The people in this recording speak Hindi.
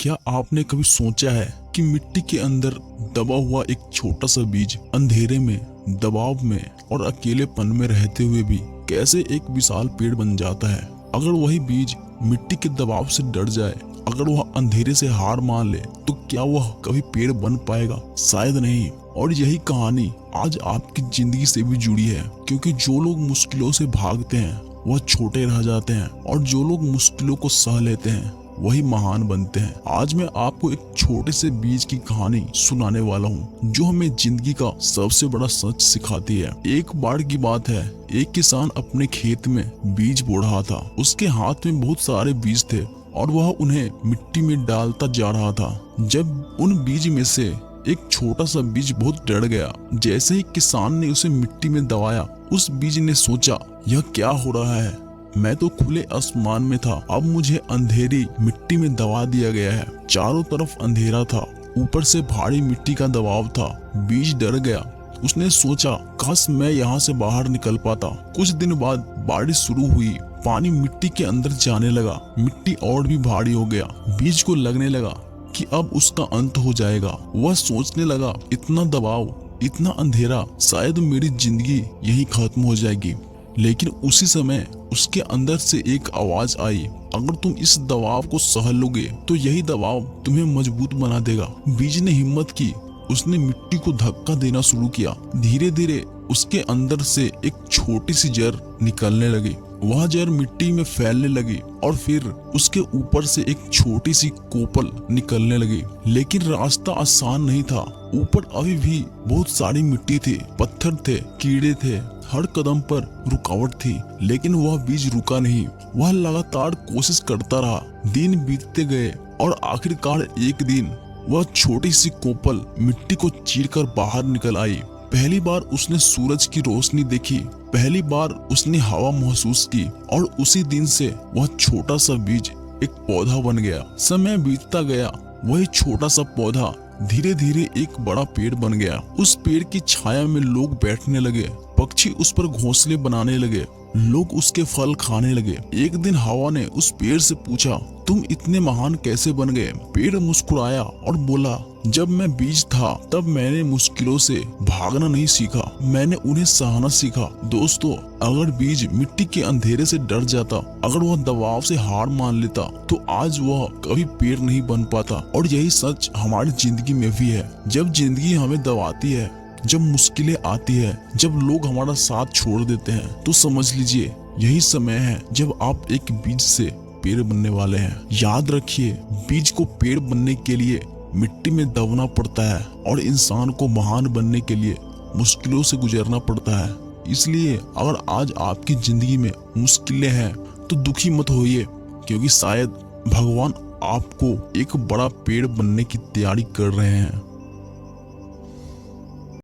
क्या आपने कभी सोचा है कि मिट्टी के अंदर दबा हुआ एक छोटा सा बीज अंधेरे में, दबाव में और अकेलेपन में रहते हुए भी कैसे एक विशाल पेड़ बन जाता है? अगर वही बीज मिट्टी के दबाव से डर जाए, अगर वह अंधेरे से हार मान ले, तो क्या वह कभी पेड़ बन पाएगा? शायद नहीं। और यही कहानी आज आपकी जिंदगी से भी जुड़ी है, क्योंकि जो लोग मुश्किलों से भागते हैं वह छोटे रह जाते हैं, और जो लोग मुश्किलों को सह लेते हैं वही महान बनते हैं। आज मैं आपको एक छोटे से बीज की कहानी सुनाने वाला हूँ, जो हमें जिंदगी का सबसे बड़ा सच सिखाती है। एक बार की बात है, एक किसान अपने खेत में बीज बो रहा था। उसके हाथ में बहुत सारे बीज थे और वह उन्हें मिट्टी में डालता जा रहा था, जब उन बीज में से एक छोटा सा बीज बहुत डर गया। जैसे ही किसान ने उसे मिट्टी में दबाया, उस बीज ने सोचा, यह क्या हो रहा है? मैं तो खुले आसमान में था, अब मुझे अंधेरी मिट्टी में दबा दिया गया है। चारों तरफ अंधेरा था, ऊपर से भारी मिट्टी का दबाव था। बीज डर गया। उसने सोचा, काश मैं यहाँ से बाहर निकल पाता। कुछ दिन बाद बारिश शुरू हुई। पानी मिट्टी के अंदर जाने लगा। मिट्टी और भी भारी हो गया। बीज को लगने लगा कि अब उसका अंत हो जाएगा। वह सोचने लगा, इतना दबाव, इतना अंधेरा, शायद मेरी जिंदगी यही खत्म हो जाएगी। लेकिन उसी समय उसके अंदर से एक आवाज आई, अगर तुम इस दबाव को सह लोगे तो यही दबाव तुम्हें मजबूत बना देगा। बीज ने हिम्मत की। उसने मिट्टी को धक्का देना शुरू किया। धीरे धीरे उसके अंदर से एक छोटी सी जड़ निकलने लगी। वह जड़ मिट्टी में फैलने लगी और फिर उसके ऊपर से एक छोटी सी कोपल निकलने लगी। लेकिन रास्ता आसान नहीं था। ऊपर अभी भी बहुत सारी मिट्टी थी, पत्थर थे, कीड़े थे, हर कदम पर रुकावट थी। लेकिन वह बीज रुका नहीं। वह लगातार कोशिश करता रहा। दिन बीतते गए और आखिरकार एक दिन वह छोटी सी कोपल मिट्टी को चीरकर बाहर निकल आई। पहली बार उसने सूरज की रोशनी देखी, पहली बार उसने हवा महसूस की, और उसी दिन से वह छोटा सा बीज एक पौधा बन गया। समय बीतता गया। वही छोटा सा पौधा धीरे धीरे एक बड़ा पेड़ बन गया। उस पेड़ की छाया में लोग बैठने लगे, पक्षी उस पर घोंसले बनाने लगे, लोग उसके फल खाने लगे। एक दिन हवा ने उस पेड़ से पूछा, तुम इतने महान कैसे बन गए? पेड़ मुस्कुराया और बोला, जब मैं बीज था तब मैंने मुश्किलों से भागना नहीं सीखा, मैंने उन्हें सहना सीखा। दोस्तों, अगर बीज मिट्टी के अंधेरे से डर जाता, अगर वह दबाव से हार मान लेता, तो आज वह कभी पेड़ नहीं बन पाता। और यही सच हमारी जिंदगी में भी है। जब जिंदगी हमें दबाती है, जब मुश्किलें आती है, जब लोग हमारा साथ छोड़ देते हैं, तो समझ लीजिए यही समय है जब आप एक बीज से पेड़ बनने वाले हैं। याद रखिए, बीज को पेड़ बनने के लिए मिट्टी में दबना पड़ता है, और इंसान को महान बनने के लिए मुश्किलों से गुजरना पड़ता है। इसलिए अगर आज आपकी जिंदगी में मुश्किलें हैं तो दुखी मत होइए, क्योंकि शायद भगवान आपको एक बड़ा पेड़ बनने की तैयारी कर रहे हैं।